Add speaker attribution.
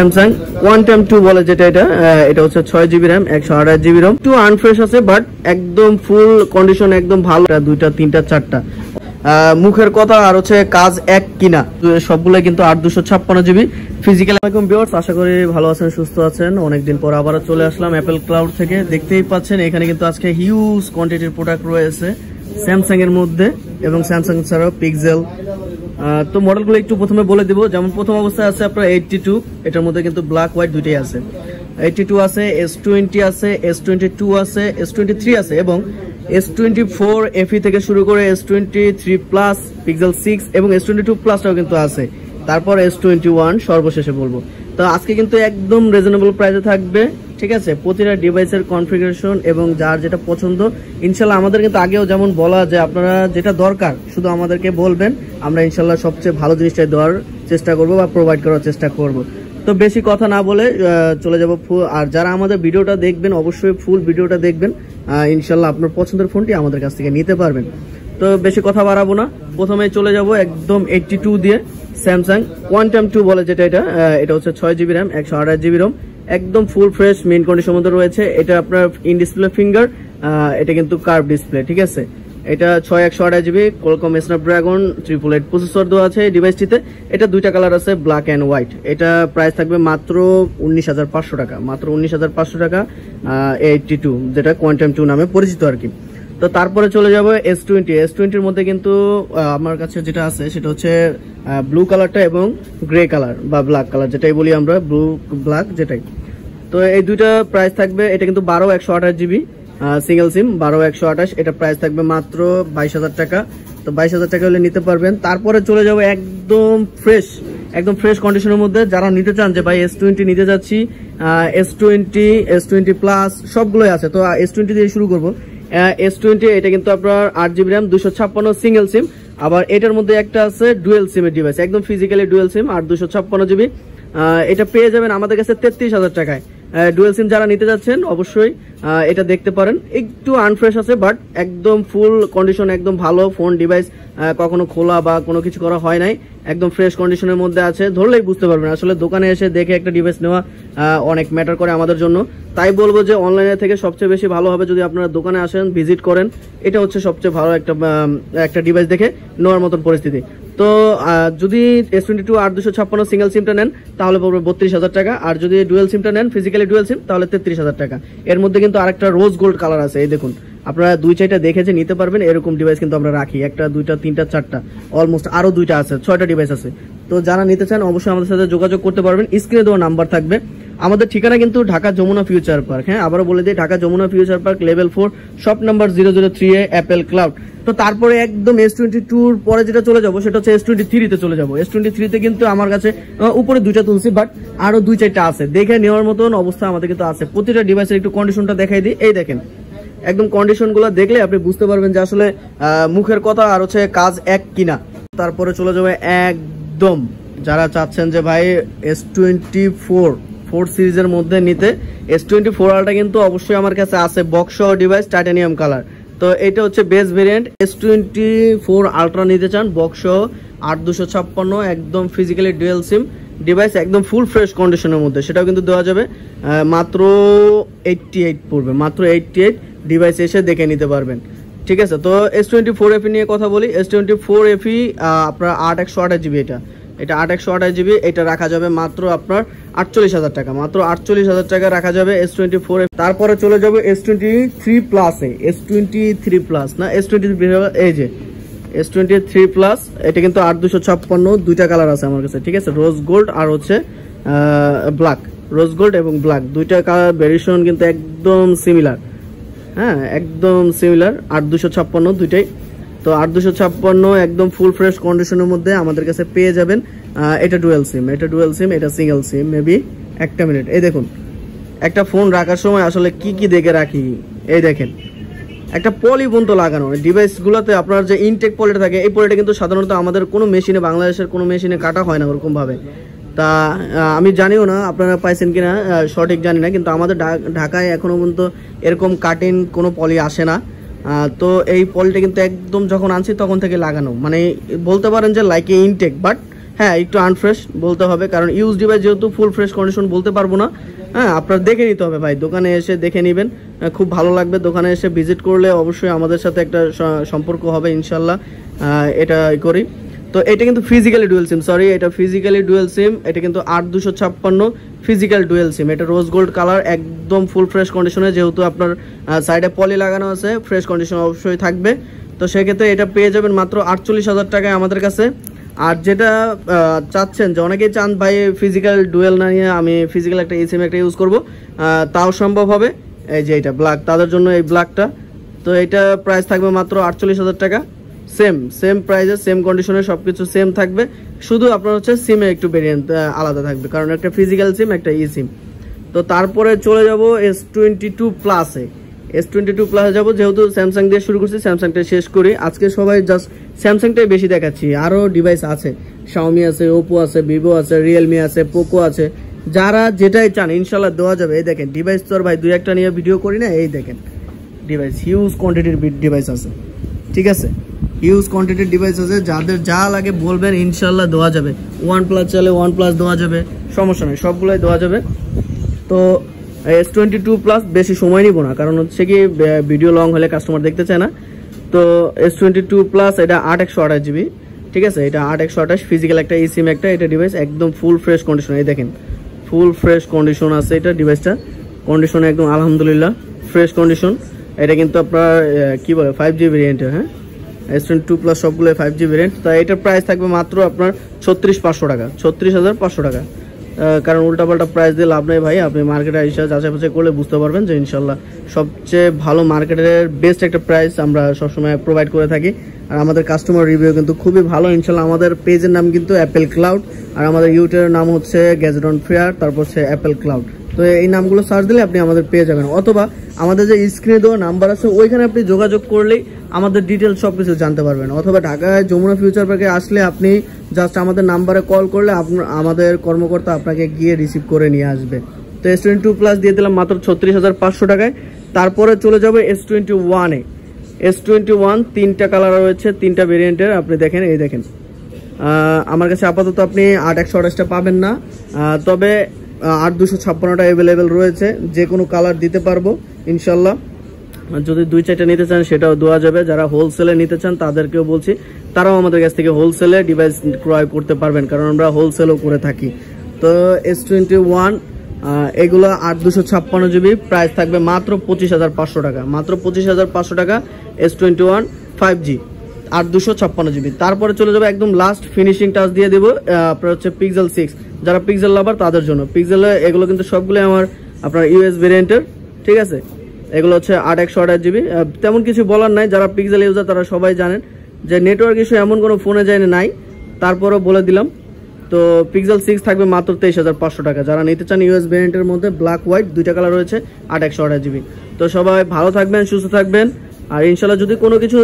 Speaker 1: Samsung quantum 2 বলে যেটা এটা হচ্ছে 6GB RAM 128GB ROM একটু আনফ্রেশ আছে বাট একদম ফুল কন্ডিশন একদম ভালো। দুইটা তিনটা চারটা মুখের কথা আর হচ্ছে কাজ এক কিনা সবগুলো কিন্তু 8256GB ফিজিক্যাল। আসসালামু আলাইকুম ভিউয়ার্স, আশা করি ভালো আছেন সুস্থ আছেন। অনেকদিন পর আবার চলে আসলাম অ্যাপল ক্লাউড থেকে। দেখতেই পাচ্ছেন এখানে কিন্তু আজকে হিউজ কোয়ান্টিটির প্রোডাক্ট রয়েছে স্যামসাং এর মধ্যে এবং স্যামসাং ছাড়াও পিক্সেল। তো মডেলগুলো একটু প্রথমে বলে দিব। যেমন প্রথম অবস্থায় আছে আপনার 82, এটার মধ্যে কিন্তু ব্ল্যাক হোয়াইট দুইটাই আছে। 82 আছে, S20 আছে, S22 আছে, S23 আছে এবং S24 FE থেকে শুরু করে S23 প্লাস, পিক্সেল 6 এবং S22 প্লাসটাও কিন্তু আছে। তারপর S21 সর্বশেষে বলবো। তো আজকে কিন্তু একদম রিজনেবল প্রাইসে থাকবে, ঠিক আছে। প্রতিটা ডিভাইসের কনফিগারেশন এবং যার যেটা পছন্দ ইনশাল্লাহ আমাদের কিন্তু আগেও যেমন বলা যে আপনারা যেটা দরকার শুধু আমাদেরকে বলবেন, আমরা ইনশাল্লাহ সবচেয়ে ভালো জিনিসটাই দেওয়ার চেষ্টা করব বা প্রোভাইড করার চেষ্টা করব। তো বেশি কথা না বলে চলে যাব আর যারা আমাদের ভিডিওটা দেখবেন অবশ্যই ফুল ভিডিওটা দেখবেন, ইনশাল্লাহ আপনার পছন্দের ফোনটি আমাদের কাছ থেকে নিতে পারবেন। তো বেশি কথা বাড়াবো না, প্রথমে চলে যাব একদম 82 দিয়ে। স্যামসাং কোয়ান্টাম 2 বলে যেটা এটা হচ্ছে 6GB RAM 128GB ROM একদম ফুল ফ্রেশ মেইন কন্ডিশনের মধ্যে রয়েছে। এটা আপনার ইন ডিসপ্লে ফিঙ্গার, এটা কিন্তু কার্ভ ডিসপ্লে, ঠিক আছে। এটা 6128GB কোয়ালকম স্ন্যাপড্রাগন 888 প্রসেসর দেওয়া আছে এই ডিভাইসটিতে। এটা দুইটা কালার আছে, ব্ল্যাক এন্ড হোয়াইট। এটা প্রাইস থাকবে মাত্র 19,500 টাকা, মাত্র 19,500 টাকা 82, যেটা কোয়ান্টাম 2 নামে পরিচিত আর কি। তো তারপরে চলে যাবো S20 এর মধ্যে কিন্তু আমার কাছে যেটা আছে সেটা হচ্ছে ব্লু কালারটা এবং গ্রে কালার বা ব্ল্যাক কালার, যেটাই বলি আমরা ব্লু ব্ল্যাক যেটাই। তো এই দুইটা প্রাইস থাকবে। এটা কিন্তু 12/128GB সিঙ্গেল সিম 12/128, এটা প্রাইস থাকবে মাত্র 22,000 টাকা। তো 22,000 টাকা হলে নিতে পারবেন। তারপরে চলে যাবো একদম ফ্রেশ কন্ডিশনের মধ্যে যারা নিতে চান যে ভাই S20 নিতে যাচ্ছি, S20 প্লাস সবগুলোই আছে। তো S20 দিয়ে শুরু করবো। S20 এটা কিন্তু আপনার 8GB RAM 256 সিঙ্গেল সিম, আবার এটার মধ্যে একটা আছে ডুয়েল সিমের ডিভাইস, একদম ফিজিক্যালি ডুয়েল সিম আর 256GB। এটা পেয়ে যাবেন আমাদের কাছে 33,000 টাকায়। ডুয়েল সিম যারা নিতে যাচ্ছেন অবশ্যই এটা দেখতে পারেন। একটু আনফ্রেশ আছে বাট একদম ফুল কন্ডিশন একদম ভালো ফোন ডিভাইস, কখনো খোলা বা কোনো কিছু করা হয় নাই, একদম ফ্রেশ কন্ডিশনের মধ্যে আছে। ধরলেই বুঝতে পারবেন। আসলে দোকানে এসে দেখে একটা ডিভাইস নেওয়া অনেক ম্যাটার করে আমাদের জন্য। তাই বলবো যে অনলাইনে থেকে সবচেয়ে বেশি ভালো হবে যদি আপনারা দোকানে আসেন, ভিজিট করেন। এটা হচ্ছে সবচেয়ে ভালো একটা ডিভাইস দেখে নেওয়ার মতন পরিস্থিতি। তো যদি S22 8/256 সিঙ্গেল সিমটা নেন তাহলে পড়বে 32,000 টাকা, আর যদি ডুয়েল সিমটা নেন ফিজিক্যালি ডুয়েল সিম তাহলে 33,000 টাকা। এর মধ্যে কিন্তু আরেকটা রোজ গোল্ড কালার আছে, এই দেখুন। আপনারা 2-4টা দেখেছে নিতে পারবেন। এরকম ডিভাইস কিন্তু আমরা রাখি, 1, 2, 3, 4টা অলমোস্ট আরো 2টা আছে, 6টা ডিভাইস আছে। তো যারা নিতে চান অবশ্যই আমাদের সাথে যোগাযোগ করতে পারবেন। স্ক্রিনে দেওয়া নাম্বার থাকবে। আমাদের ঠিকানা কিন্তু ঢাকা যমুনা ফিউচার পার্ক। হ্যাঁ, আবারও বলে দিই, Dhaka Jamuna future park level 4 shop number 003A Apple Cloud. তো তারপরে একদম S22 পরে যেটা চলে যাবো সেটা হচ্ছে S23 তে চলে যাবো। S23 তে কিন্তু আমার কাছে উপরে 2টা তুলছি বাট আরো 2-4টা আছে, দেখে নেওয়ার মতন অবস্থা আমাদের কিন্তু আছে। প্রতিটা ডিভাইসের একটু কন্ডিশনটা দেখাই দিই। এই দেখেন, একদম কন্ডিশন গুলো দেখলে আপনি বুঝতে পারবেন যে আসলে মুখের কথা আর হচ্ছে কাজ এক কিনা। তারপরে চলে যাবে একদম যারা চাচ্ছেন যে ভাই S24 সিরিজের মধ্যে নিতে, S24 আলটা কিন্তু অবশ্যই আমার কাছে আছে বক্স ডিভাইস টাইটানিয়াম কালার। তো এটা হচ্ছে বেস ভেরিয়েন্ট। S24 আলট্রা নিতে চান বক্স 8/256 একদম ফিজিক্যালি ডুয়েল সিম ডিভাইস, একদম ফুল ফ্রেশ কন্ডিশনের মধ্যে, সেটাও কিন্তু দেওয়া যাবে। মাত্র 88 পড়বে, মাত্র 88। ডিভাইস এসে দেখে নিতে পারবেন, ঠিক আছে। তো S24 FE নিয়ে কথা বলি। S24 FE আপনার 8/128GB, এটা 8/128GB, এটা রাখা যাবে মাত্র আপনার 48,000 টাকা, মাত্র 48,000 টাকা রাখা যাবে S24। তারপরে চলে যাবে S23 প্লাসে, S23 প্লাস না S23, এই যে S23 প্লাস, এটা কিন্তু 8/256, 2টা কালার আছে আমার কাছে, ঠিক আছে। রোজ গোল্ড আর হচ্ছে ব্ল্যাক, রোজ গোল্ড এবং ব্ল্যাক 2টা কালার ভেরিয়েশন কিন্তু একদম সিমিলার। হ্যাঁ, একদম সিমিলার, 8/256 দুইটাই। তো 8/256 একদম ফুল ফ্রেশ কন্ডিশনের মধ্যে আমাদের কাছে পেয়ে যাবেন। এটা ডুয়েল সিম, এটা সিঙ্গেল সিম। মেবি একটা মিনিট, এই দেখুন একটা ফোন রাখার সময় আসলে কি দেখে রাখি। এই দেখেন একটা পলি পর্যন্ত লাগানো ডিভাইসগুলোতে, আপনার যে ইনটেক পলিটা থাকে এই পলিটা কিন্তু সাধারণত আমাদের কোনো মেশিনে, বাংলাদেশের কোনো মেশিনে কাটা হয় না ওরকম ভাবে। তা আমি জানিও না আপনারা পাইছেন কিনা, সঠিক জানি না, কিন্তু আমাদের ঢাকায় এখনো পর্যন্ত এরকম কাটিং কোনো পলি আসে না। তো এই পলিটা কিন্তু একদম যখন আনছি তখন থেকে লাগানো, মানে বলতে পারেন যে লাইক ইনটেক, বাট হ্যাঁ একটু আনফ্রেশ বলতে হবে, কারণ ইউজ ডিভাইস যেহেতু ফুল ফ্রেশ কন্ডিশন বলতে পারবো না। হ্যাঁ আপনার দেখে নিতে হবে ভাই, দোকানে এসে দেখে নেবেন, খুব ভালো লাগবে। দোকানে এসে ভিজিট করলে অবশ্যই আমাদের সাথে একটা সম্পর্ক হবে ইনশাল্লাহ, এটা করি। তো এটা কিন্তু ফিজিক্যালি ডুয়েল সিম, সরি এটা ফিজিক্যালি ডুয়েল সিম, এটা কিন্তু 8256 ফিজিক্যাল ডুয়েল সিম। এটা রোজ গোল্ড কালার, একদম ফুল ফ্রেশ কন্ডিশনে, যেহেতু আপনার সাইডে পলি লাগানো আছে, ফ্রেশ কন্ডিশন অবশ্যই থাকবে। তো সেক্ষেত্রে এটা পেয়ে যাবেন মাত্র 48,000 টাকায় আমাদের কাছে। আর যেটা চাচ্ছেন, যে অনেকেই চান ভাই ফিজিক্যাল ডুয়েল না নিয়ে আমি ফিজিক্যাল একটা সিম একটা ইউজ করব, তাও সম্ভব হবে। এই যে এটা ব্ল্যাক, তাদের জন্য এই ব্ল্যাকটা। তো এটা প্রাইস থাকবে মাত্র 48,000 টাকা। সেম প্রাইসে সেম কন্ডিশনে সবকিছু সেম থাকবে, শুধু আপনার হচ্ছে সিমে একটু ভেরিয়েন্ট আলাদা থাকবে, কারণ একটা ফিজিক্যাল সিম একটা ই সিম। তো তারপরে চলে যাব S22 প্লাসে। S22 প্লাসে যাবো, যেহেতু স্যামসাং দিয়ে শুরু করছি, স্যামসাংটা শেষ করি আজকে। সবাই জাস্ট স্যামসাংটাই বেশি দেখাচ্ছি, আরও ডিভাইস আছে, শাওমি আছে, ওপো আছে, ভিভো আছে, রিয়েলমি আছে, পোকো আছে, যারা যেটাই চান ইনশাল্লাহ দেওয়া যাবে। এই দেখেন ডিভাইস, তো আর ভাই দুই একটা নিয়ে ভিডিও করি না, এই দেখেন ডিভাইস হিউজ কোয়ান্টিটির ডিভাইস আছে, ঠিক আছে, হিউজ কোয়ান্টিটির ডিভাইস আছে। যাদের যা লাগে বলবেন, ইনশাল্লাহ দেওয়া যাবে। OnePlus চাইলে OnePlus দেওয়া যাবে, সমস্যা নেই, সবগুলোই দেওয়া যাবে। তো S22 প্লাস বেশি সময় নিব না, কারণ হচ্ছে কি ভিডিও লং হলে কাস্টমার দেখতে চায় না। তো S22 প্লাস এটা 8/128 GB, ঠিক আছে, এটা 8/128 ফিজিক্যাল একটা সিম একটা, এটা ডিভাইস একদম ফুল ফ্রেশ কন্ডিশন। এই দেখেন ফুল ফ্রেশ কন্ডিশন আছে এটা, ডিভাইসটা কন্ডিশন একদম আলহামদুলিল্লাহ ফ্রেশ কন্ডিশন। এটা কিন্তু আপনার কি বলে 5G ভেরিয়েন্টের, হ্যাঁ S22 প্লাস সবগুলো 5G ভেরিয়েন্ট। তো এটার প্রাইস থাকবে মাত্র আপনার 36,500 টাকা, 36,500 টাকা। কারণ উল্টাপাল্টা প্রাইস দিয়ে লাভ নেই ভাই, আপনি মার্কেটে এসে যাচাই বাছাই করলে বুঝতে পারবেন যে ইনশাল্লাহ সবচেয়ে ভালো মার্কেটের বেস্ট একটা প্রাইস আমরা সবসময় প্রোভাইড করে থাকি। আর আমাদের কাস্টমার রিভিউ কিন্তু খুবই ভালো ইনশাল্লাহ। আমাদের পেজের নাম কিন্তু অ্যাপেল ক্লাউড, আর আমাদের ইউটিউবের নাম হচ্ছে গ্যাজেট অন ফেয়ার, তারপর হচ্ছে অ্যাপেল ক্লাউড। তো এই নামগুলো সার্চ দিলে আপনি আমাদের পেয়ে যাবেন, অথবা আমাদের যে স্ক্রিনে দেওয়া নাম্বার আছে ওইখানে আপনি যোগাযোগ করলেই আমাদের ডিটেলস সব কিছু জানতে পারবেন। অথবা ঢাকায় যমুনা ফিউচার পার্কে আসলে আপনি জাস্ট আমাদের নাম্বারে কল করলে আমাদের কর্মকর্তা আপনাকে গিয়ে রিসিভ করে নিয়ে আসবে। তো S22 প্লাস দিয়ে দিলাম মাত্র 36,500 টাকায়। তারপরে চলে যাবে S21-এ। S21 তিনটা কালার রয়েছে, তিনটা ভেরিয়েন্টের, আপনি দেখেন, এই দেখেন আমার কাছে আপাতত আপনি 8/128টা পাবেন না, তবে 8/256টা অ্যাভেলেবেল রয়েছে, যে কোনো কালার দিতে পারবো ইনশাল্লাহ। যদি 2-4টা নিতে চান সেটাও দেওয়া যাবে। যারা হোলসেলে নিতে চান তাদেরকেও বলছি, তারাও আমাদের কাছ থেকে হোলসেলে ডিভাইস ক্রয় করতে পারবেন, কারণ আমরা হোলসেলও করে থাকি। তো S21 এগুলো 8/256 GB, প্রাইস থাকবে মাত্র 25,500 টাকা, মাত্র 25,500 টাকা। S21 5G 8/256 GB। তারপরে চলে যাবে একদম লাস্ট ফিনিশিং টাচ দিয়ে দেবো আপনার হচ্ছে Pixel 6, যারা পিক্সেল লাভার তাদের জন্য। পিক্সেলে এগুলো কিন্তু সবগুলো আমার আপনার US ভেরিয়েন্টের, ঠিক আছে, এগুলো হচ্ছে 8/128 GB। তেমন কিছু বলার নাই, যারা পিক্সেল ইউজার তারা সবাই জানেন যে নেটওয়ার্ক ইস্যু এমন কোনো ফোনে যায় নাই, তারপরও বলে দিলাম। তো Pixel 6 থাকবে মাত্র 23,500 টাকা। যারা নিতে চান US ভেরিয়েন্টের মধ্যে ব্ল্যাক হোয়াইট দুইটা কালার রয়েছে, 8/128 GB। তো সবাই ভালো থাকবেন, সুস্থ থাকবেন, আর ইনশাল্লাহ যদি কোনো কিছু